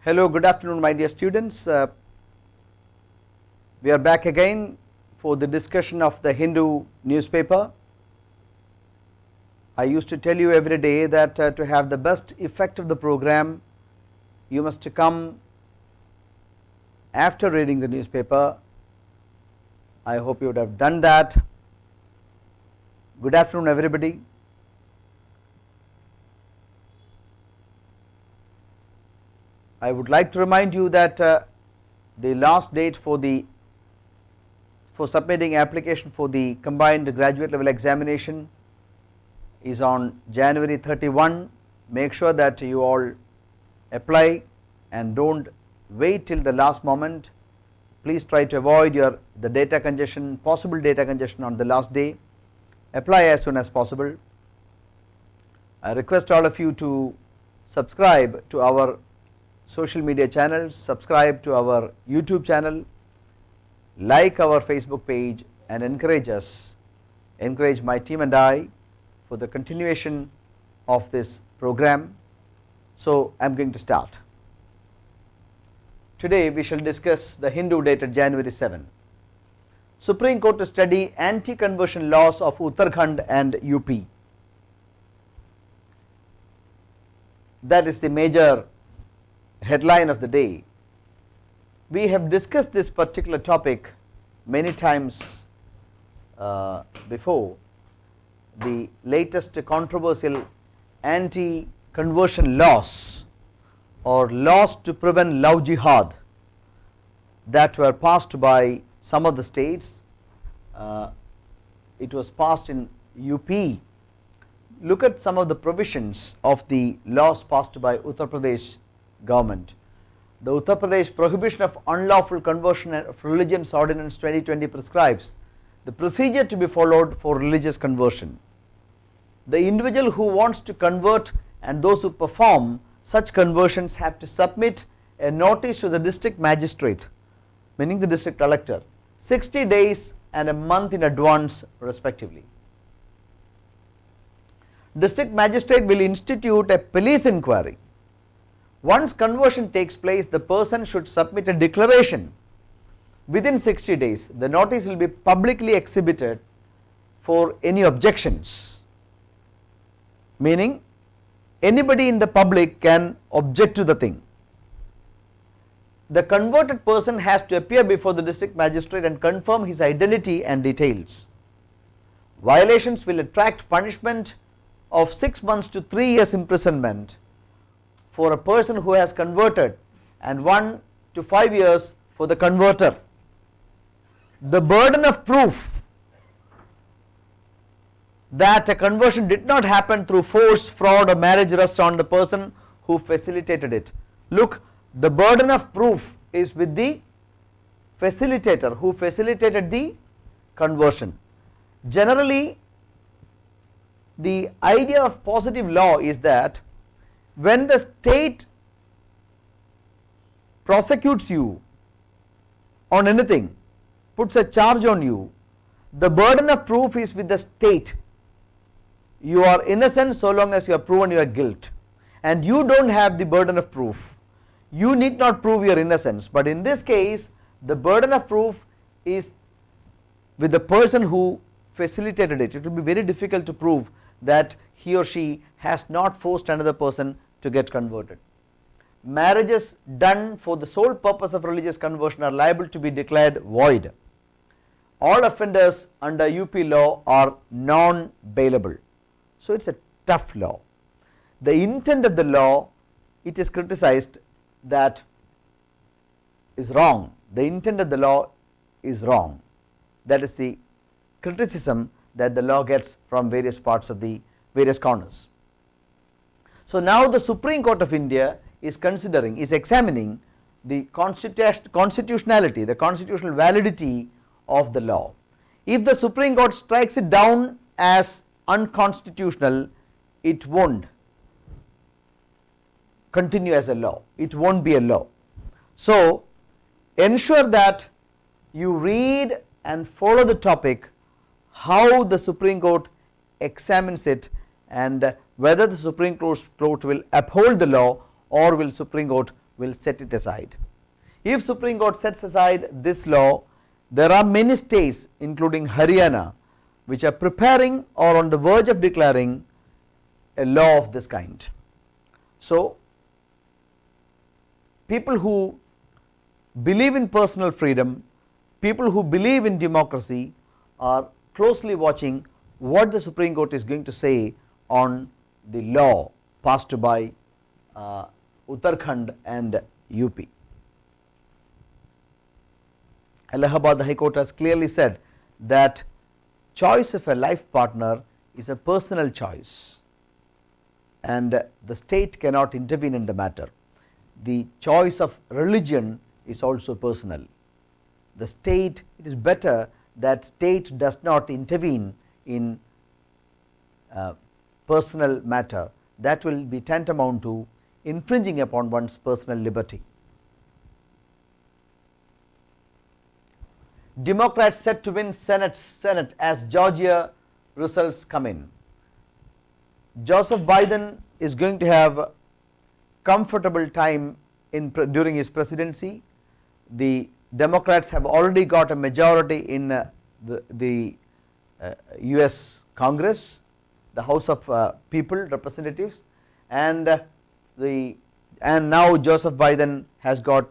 Hello, good afternoon my dear students. We are back again for the discussion of the Hindu newspaper. I used to tell you every day that to have the best effect of the program, you must come after reading the newspaper. I hope you would have done that. Good afternoon everybody. I would like to remind you that the last date for submitting application for the combined graduate level examination is on January 31. Make sure that you all apply and don't wait till the last moment. Please try to avoid the data congestion, possible data congestion on the last day. Apply as soon as possible. I request all of you to subscribe to our social media channels, subscribe to our YouTube channel, like our Facebook page, and encourage my team and I for the continuation of this program. So I am going to start. Today we shall discuss the Hindu dated January 7. Supreme Court to study anti-conversion laws of Uttarakhand and UP. That is the major headline of the day. We have discussed this particular topic many times before. The latest controversial anti-conversion laws or laws to prevent love jihad that were passed by some of the states. It was passed in UP. Look at some of the provisions of the laws passed by Uttar Pradesh government. The Uttar Pradesh Prohibition of Unlawful Conversion of Religions Ordinance 2020 prescribes the procedure to be followed for religious conversion. The individual who wants to convert and those who perform such conversions have to submit a notice to the district magistrate, meaning the district collector, 60 days and a month in advance respectively. District magistrate will institute a police inquiry. Once conversion takes place, the person should submit a declaration within 60 days. The notice will be publicly exhibited for any objections, meaning anybody in the public can object to the thing. The converted person has to appear before the district magistrate and confirm his identity and details. Violations will attract punishment of 6 months to 3 years imprisonment for a person who has converted and 1 to 5 years for the converter. The burden of proof that a conversion did not happen through force, fraud or marriage rests on the person who facilitated it. Look, the burden of proof is with the facilitator who facilitated the conversion. Generally, the idea of positive law is that when the state prosecutes you on anything, puts a charge on you, the burden of proof is with the state. You are innocent so long as you have proven your guilt, and you don't have the burden of proof. You need not prove your innocence, but in this case the burden of proof is with the person who facilitated it. It will be very difficult to prove that he or she has not forced another person to get converted. Marriages done for the sole purpose of religious conversion are liable to be declared void. All offenders under UP law are non-bailable. So it is a tough law. The intent of the law, it is criticized that is wrong. The intent of the law is wrong. That is the criticism that the law gets from various parts of the various corners. So now the Supreme Court of India is examining the constitutionality, the constitutional validity of the law. If the Supreme Court strikes it down as unconstitutional, it won't continue as a law, it won't be a law. So ensure that you read and follow the topic, how the Supreme Court examines it, and whether the Supreme Court will uphold the law or will Supreme Court will set it aside. If Supreme Court sets aside this law, there are many states including Haryana which are preparing or on the verge of declaring a law of this kind. So, people who believe in personal freedom, people who believe in democracy are closely watching what the Supreme Court is going to say on the law passed by Uttarakhand and UP. Allahabad High Court has clearly said that choice of a life partner is a personal choice and the state cannot intervene in the matter. The choice of religion is also personal. The state, it is better that state does not intervene in personal matter, that will be tantamount to infringing upon one's personal liberty. Democrats set to win Senate as Georgia results come in. Joseph Biden is going to have comfortable time during his presidency. The Democrats have already got a majority in the US Congress, the House of People Representatives, and now Joseph Biden has got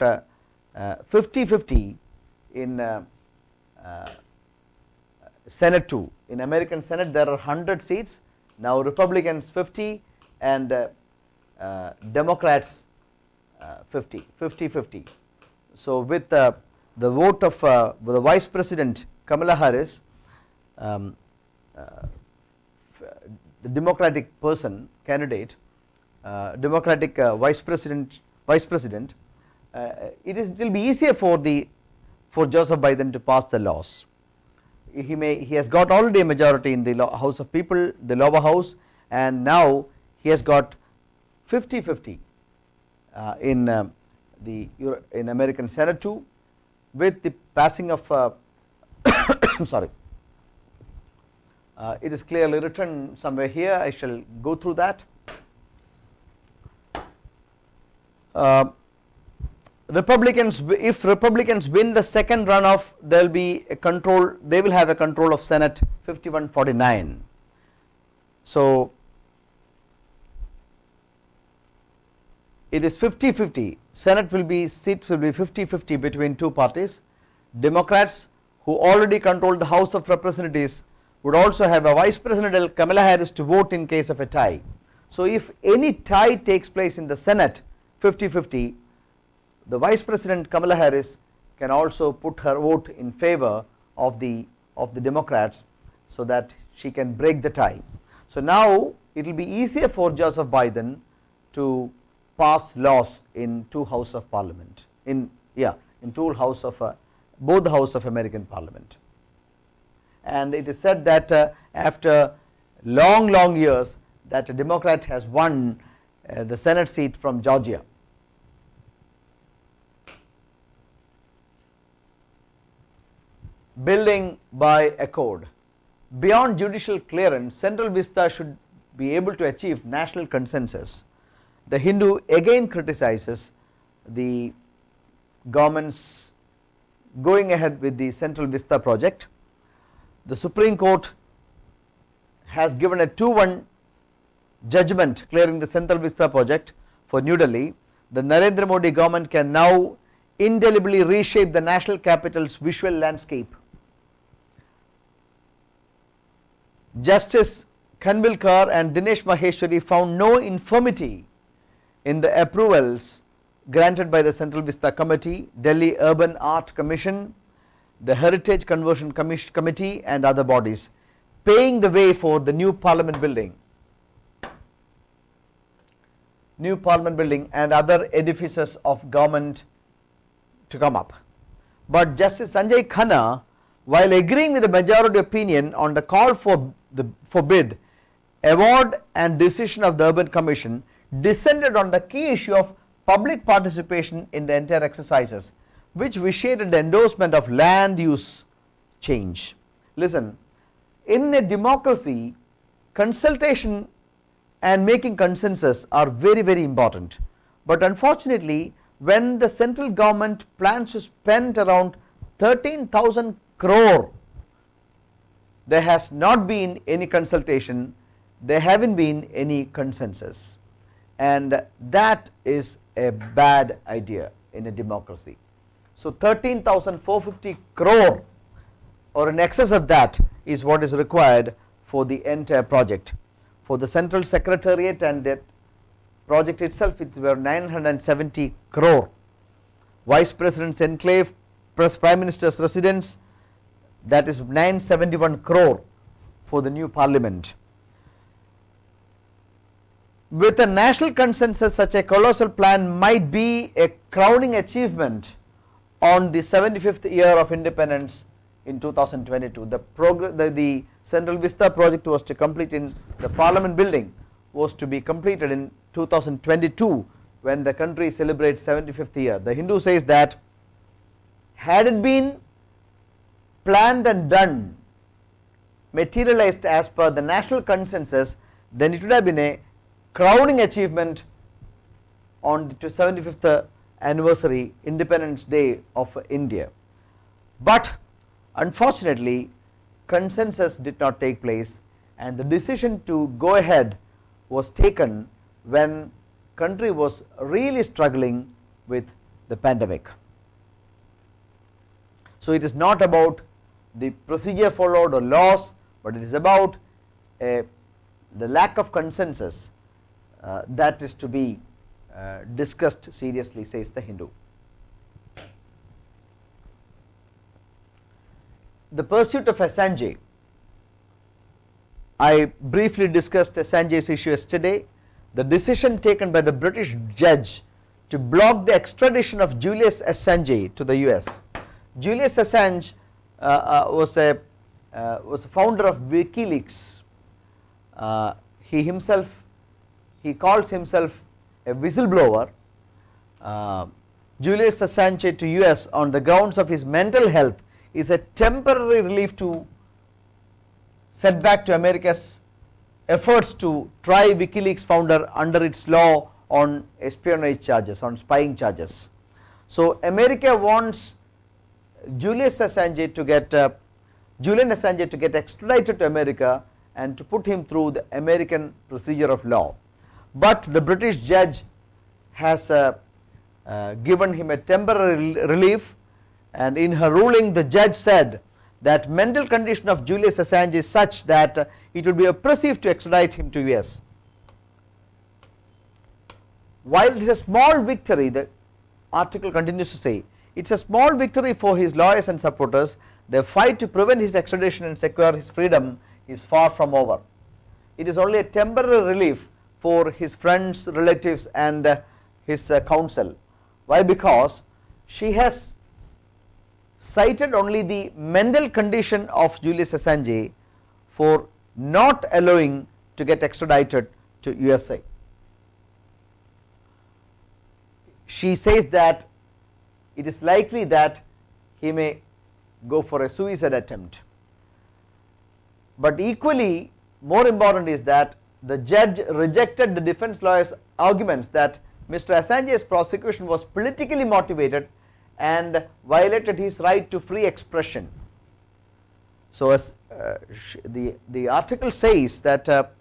50-50 in Senate too. In American Senate there are 100 seats, now Republicans 50 and Democrats 50-50. So with the vote of the Vice President Kamala Harris, the Democratic person candidate, Democratic Vice President, it will be easier for Joseph Biden to pass the laws. He has got already a majority in the House of People, the lower house, and now he has got 50-50 in American Senate too. With the passing of sorry, it is clearly written somewhere here, I shall go through that. If Republicans win the second runoff, there will be a control, they will have a control of Senate 51-49. So it is 50-50, Senate will be, seats will be 50-50 between two parties. Democrats who already control the House of Representatives would also have a Vice Presidential Kamala Harris to vote in case of a tie. So if any tie takes place in the Senate 50-50, the Vice President Kamala Harris can also put her vote in favor of the Democrats so that she can break the tie. So now it will be easier for Joseph Biden to pass laws in two House of Parliament, in two House of both the House of American Parliament. And it is said that after long years that a Democrat has won the Senate seat from Georgia. Building by accord. Beyond judicial clearance, Central Vista should be able to achieve national consensus. The Hindu again criticizes the government's going ahead with the Central Vista project. The Supreme Court has given a 2-1 judgment clearing the Central Vista project for New Delhi. The Narendra Modi government can now indelibly reshape the national capital's visual landscape. Justice Khanvilkar and Dinesh Maheshwari found no infirmity in the approvals granted by the Central Vista Committee, Delhi Urban Art Commission, the Heritage Conversion Committee and other bodies, paving the way for the new Parliament building and other edifices of government to come up. But Justice Sanjay Khanna, while agreeing with the majority opinion on the call for bid, award and decision of the Urban Commission, dissented on the key issue of public participation in the entire exercises, which vitiated the endorsement of land use change. Listen, in a democracy, consultation and making consensus are very important, but unfortunately when the central government plans to spend around 13,000 crore, there has not been any consultation, there haven't been any consensus, and that is a bad idea in a democracy. So 13,450 crore or in excess of that is what is required for the entire project. For the central secretariat and the project itself, it's were 970 crore. Vice President's enclave, Prime Minister's residence, that is 971 crore for the new parliament. With a national consensus, such a colossal plan might be a crowning achievement on the 75th year of independence in 2022. The Central Vista project was to complete in the Parliament building, was to be completed in 2022 when the country celebrates 75th year. The Hindu says that had it been planned and done, materialized as per the national consensus, then it would have been a crowning achievement on the 75th anniversary Independence Day of India. But unfortunately, consensus did not take place, and the decision to go ahead was taken when country was really struggling with the pandemic. So it is not about the procedure followed or laws, but it is about the lack of consensus that is to be discussed seriously, says the Hindu. The pursuit of Assange. I briefly discussed Assange's issue yesterday. The decision taken by the British judge to block the extradition of Julian Assange to the US. Julian Assange was a founder of WikiLeaks. He calls himself a whistleblower. Julian Assange to US on the grounds of his mental health is a temporary relief to set back to America's efforts to try WikiLeaks founder under its law on espionage charges, on spying charges. So America wants Julian Assange to get extradited to America and to put him through the American procedure of law. But the British judge has given him a temporary relief, and in her ruling the judge said that mental condition of Julian Assange is such that it would be oppressive to extradite him to US. While it is a small victory, the article continues to say, it is a small victory for his lawyers and supporters. The fight to prevent his extradition and secure his freedom is far from over. It is only a temporary relief for his friends, relatives and his counsel. Why? Because she has cited only the mental condition of Julian Assange for not allowing to get extradited to USA. She says that it is likely that he may go for a suicide attempt. But equally more important is that the judge rejected the defense lawyer's arguments that Mr. Assange's prosecution was politically motivated and violated his right to free expression. So as the article says that the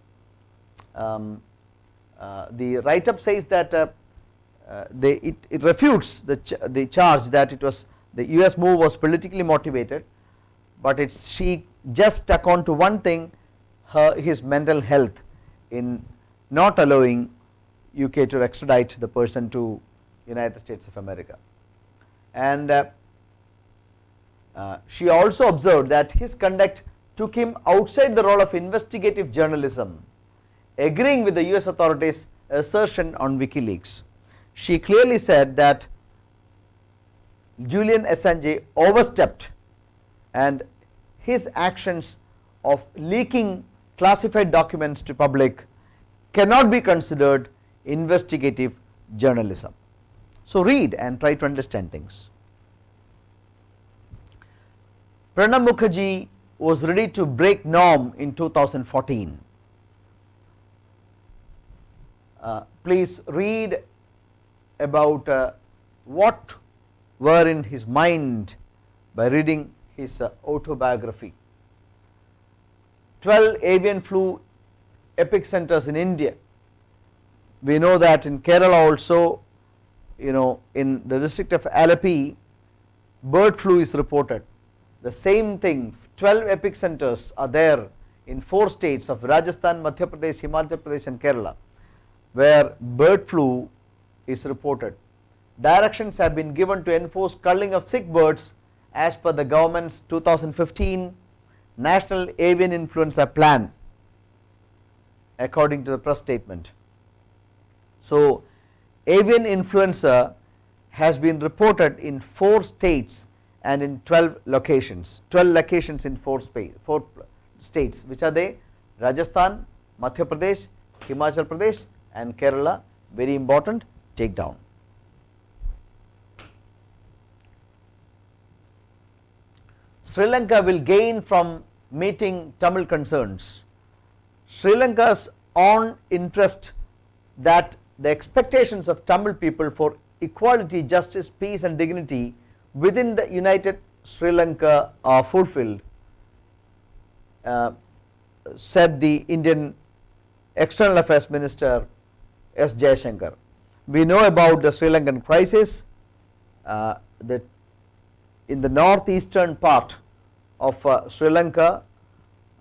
write-up says that it refutes the charge that it was the US move was politically motivated, but she just stuck on to one thing, his mental health, in not allowing UK to extradite the person to United States of America. And she also observed that his conduct took him outside the role of investigative journalism, agreeing with the US authorities' assertion on WikiLeaks. She clearly said that Julian Assange overstepped, and his actions of leaking classified documents to public cannot be considered investigative journalism. So read and try to understand things. Pranab Mukherjee was ready to break norm in 2014. Please read about what were in his mind by reading his autobiography. 12 avian flu epicenters in India. We know that in Kerala also, in the district of Alleppey, bird flu is reported. The same thing, 12 epicenters are there in 4 states of Rajasthan, Madhya Pradesh, Himachal Pradesh and Kerala, where bird flu is reported. Directions have been given to enforce culling of sick birds as per the government's 2015 National Avian Influenza Plan, according to the press statement. So, avian influenza has been reported in 4 states and in 12 locations. 12 locations in 4 states. Which are they? Rajasthan, Madhya Pradesh, Himachal Pradesh and Kerala. Very important, take down. Sri Lanka will gain from meeting Tamil concerns. Sri Lanka's own interest that the expectations of Tamil people for equality, justice, peace and dignity within the united Sri Lanka are fulfilled, said the Indian External Affairs Minister S. Jaishankar. We know about the Sri Lankan crisis, that in the northeastern part of Sri Lanka,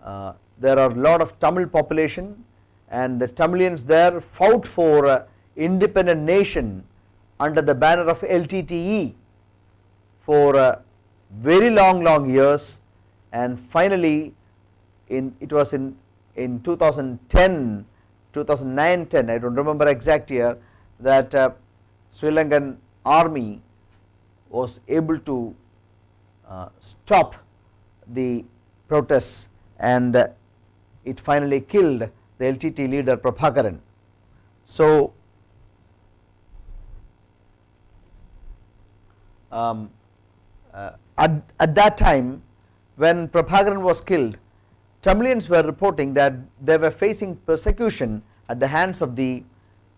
there are a lot of Tamil population, and the Tamilians there fought for independent nation under the banner of LTTE for very long years, and finally it was in 2010, 2009-10, I don't remember exact year, that Sri Lankan army was able to stop the protests, and it finally killed the LTT leader Prabhakaran. So, at that time when Prabhakaran was killed, Tamilians were reporting that they were facing persecution at the hands of the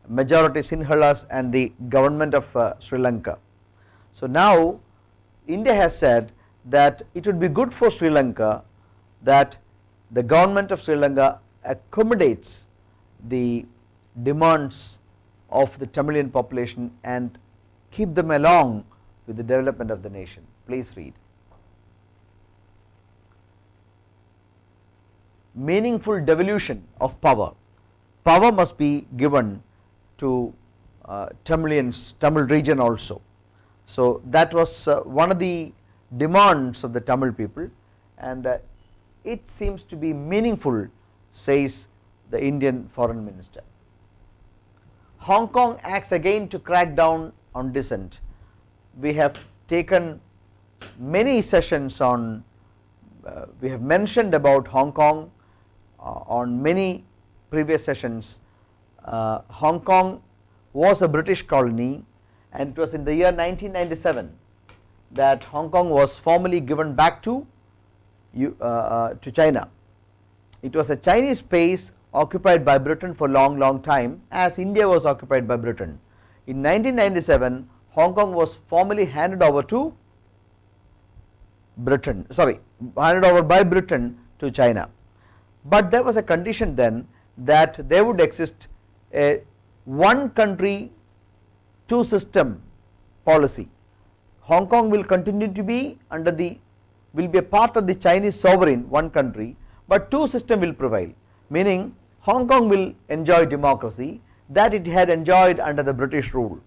majority Sinhalas and the government of Sri Lanka. So now India has said that it would be good for Sri Lanka that the government of Sri Lanka accommodates the demands of the Tamilian population and keep them along with the development of the nation. Please read. Meaningful devolution of power. Power must be given to Tamilians, Tamil region also. So that was one of the demands of the Tamil people, and it seems to be meaningful, says the Indian Foreign Minister. Hong Kong acts again to crack down on dissent. We have taken many sessions on, we have mentioned about Hong Kong on many previous sessions. Hong Kong was a British colony, and it was in the year 1997 that Hong Kong was formally given back to China. It was a Chinese space occupied by Britain for long time, as India was occupied by Britain. In 1997, Hong Kong was formally handed over to Britain, handed over by Britain to China. But there was a condition then that there would exist a one country, two system policy. Hong Kong will continue to be will be a part of the Chinese sovereign, one country, but two system will prevail, meaning Hong Kong will enjoy democracy that it had enjoyed under the British rule.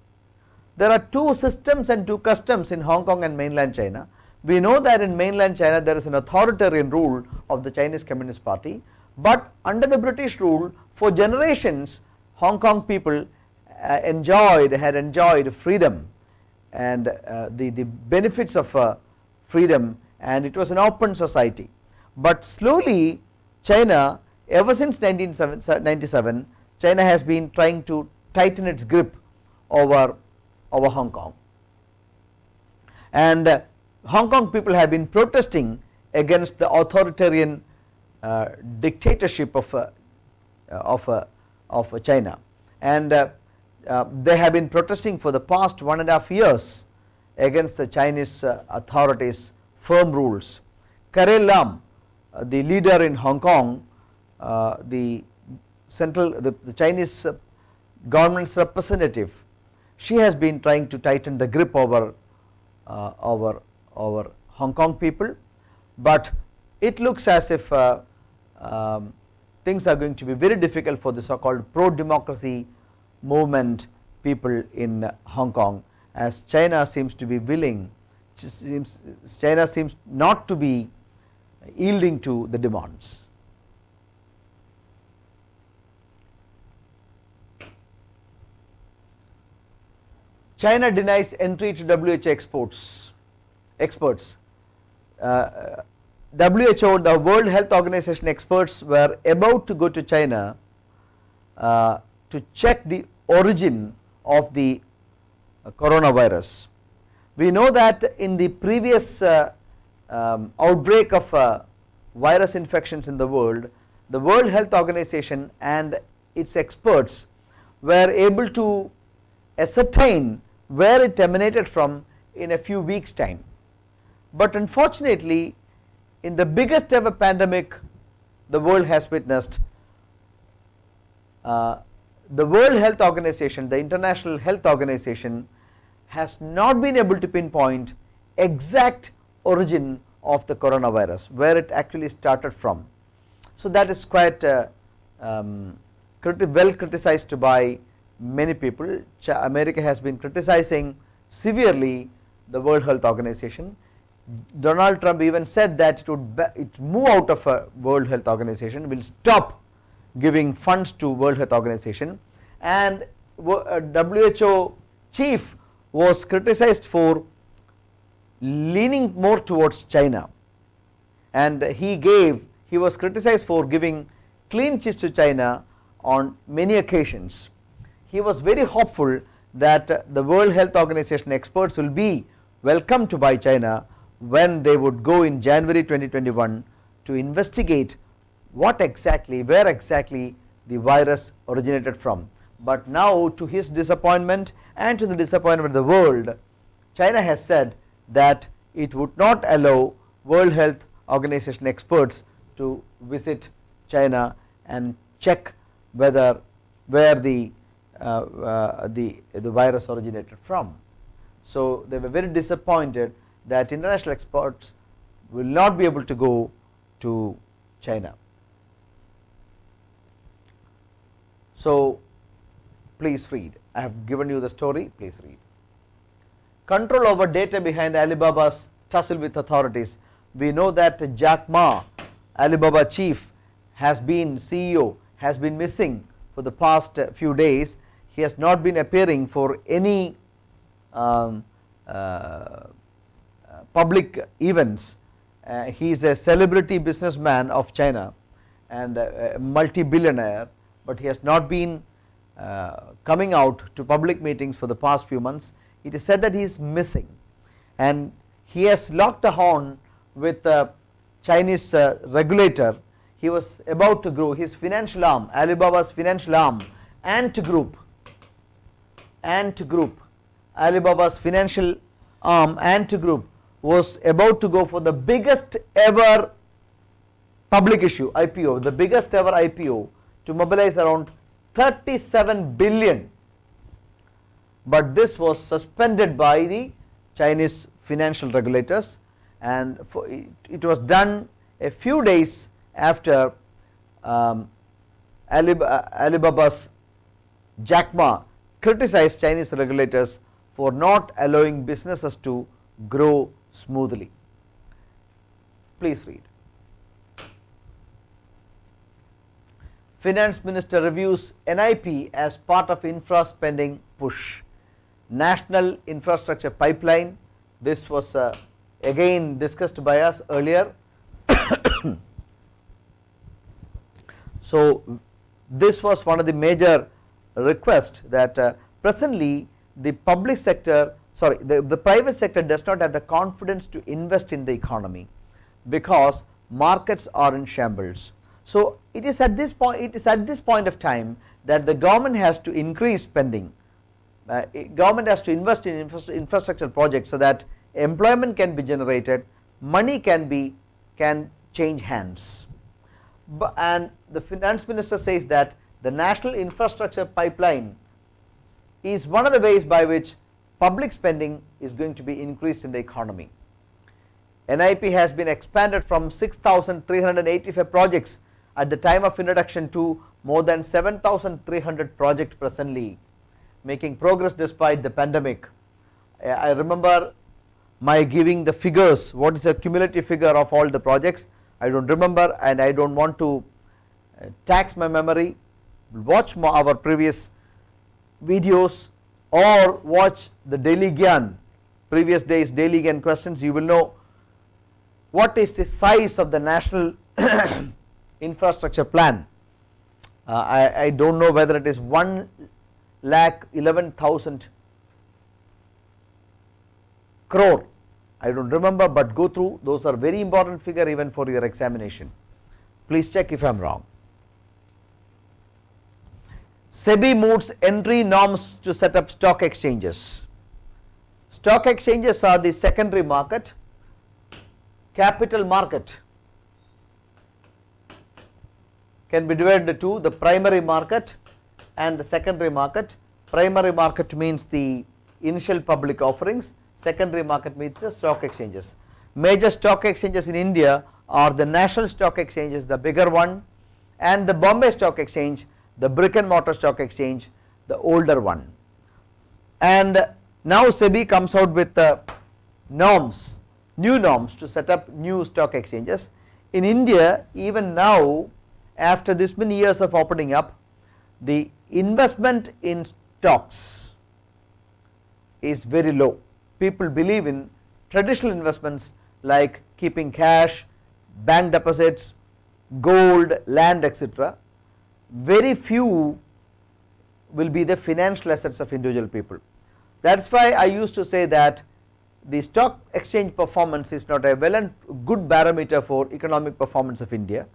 There are two systems and two customs in Hong Kong and mainland China. We know that in mainland China there is an authoritarian rule of the Chinese Communist Party, but under the British rule for generations Hong Kong people had enjoyed freedom and the benefits of freedom, and it was an open society. But slowly China, ever since 1997, China has been trying to tighten its grip over Hong Kong, and Hong Kong people have been protesting against the authoritarian dictatorship of China, and they have been protesting for the past 1.5 years against the Chinese authorities' firm rules. Carrie Lam, the leader in Hong Kong, the Chinese government's representative, she has been trying to tighten the grip over Hong Kong people, but it looks as if things are going to be very difficult for the so-called pro-democracy movement people in Hong Kong, as China seems to be willing, China seems not to be yielding to the demands. China denies entry to WHO experts. WHO, the World Health Organization experts, were about to go to China to check the origin of the coronavirus. We know that in the previous outbreak of virus infections in the World Health Organization and its experts were able to ascertain where it emanated from in a few weeks' time. But unfortunately, in the biggest ever pandemic the world has witnessed, the World Health Organization, the International Health Organization, has not been able to pinpoint exact origin of the coronavirus, where it actually started from. So that is quite well criticized by many people. America has been criticizing severely the World Health Organization. Donald Trump even said that it would move out of a World Health Organization, will stop giving funds to World Health Organization, and WHO chief was criticized for leaning more towards China, and he was criticized for giving clean chits to China on many occasions. He was very hopeful that the World Health Organization experts will be welcomed by China when they would go in January 2021 to investigate where exactly the virus originated from. But now, to his disappointment and to the disappointment of the world, China has said that it would not allow World Health Organization experts to visit China and check where the virus originated from. So they were very disappointed that international experts will not be able to go to China. So please read. I have given you the story, please read. Control over data behind Alibaba's tussle with authorities. We know that Jack Ma, Alibaba chief, CEO, has been missing for the past few days. He has not been appearing for any public events. He is a celebrity businessman of China and a multi-billionaire, but he has not been coming out to public meetings for the past few months. It is said that he is missing, and he has locked a horn with a Chinese regulator. He was about to grow his financial arm, Alibaba's financial arm, Ant Group, Alibaba's financial arm, Ant Group, was about to go for the biggest ever public issue, IPO, the biggest ever IPO, to mobilize around 37 billion. But this was suspended by the Chinese financial regulators, and it was done a few days after Alibaba's Jack Ma criticized Chinese regulators for not allowing businesses to grow smoothly. Please read. Finance Minister reviews NIP as part of infra spending push. National Infrastructure Pipeline. This was again discussed by us earlier. So this was one of the major requests that presently the public sector, the private sector does not have the confidence to invest in the economy because markets are in shambles. So it is at this point of time that the government has to increase spending government has to invest in infrastructure projects so that employment can be generated, money can change hands. And the finance minister says that the national infrastructure pipeline is one of the ways by which public spending is going to be increased in the economy. NIP has been expanded from 6,385 projects at the time of introduction to more than 7,300 projects presently, making progress despite the pandemic. I remember my giving the figures, what is the cumulative figure of all the projects. I don't remember, and I don't want to tax my memory. Watch our previous videos or watch the Daily Gyan, previous days Daily Gyan questions. You will know what is the size of the national infrastructure plan. I don't know whether it is 1,11,000 crore. I don't remember, but go through, those are very important figure even for your examination. Please check if I am wrong. SEBI moves entry norms to set up stock exchanges. Stock exchanges are the secondary market, capital market can be divided into two, the primary market and the secondary market. Primary market means the initial public offerings, secondary market means the stock exchanges. Major stock exchanges in India are the National Stock Exchanges, the bigger one, and the Bombay Stock Exchange, the brick and mortar stock exchange, the older one. And now SEBI comes out with norms, new norms to set up new stock exchanges. In India, even now, after this many years of opening up, the investment in stocks is very low. People believe in traditional investments like keeping cash, bank deposits, gold, land, etc. Very few will be the financial assets of individual people. That is why I used to say that the stock exchange performance is not a well and good barometer for economic performance of India.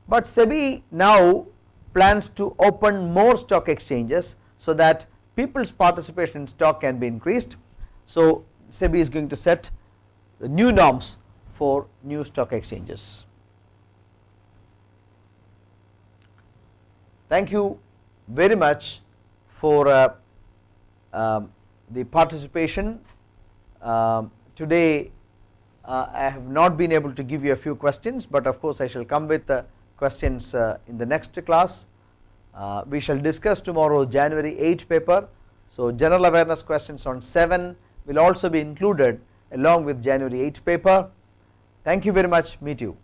But SEBI now plans to open more stock exchanges so that people's participation in stock can be increased. So SEBI is going to set the new norms for new stock exchanges. Thank you very much for the participation. Today I have not been able to give you a few questions, but of course I shall come with questions in the next class. We shall discuss tomorrow January 8 paper. So general awareness questions on 7 will also be included along with January 8 paper. Thank you very much. Meet you.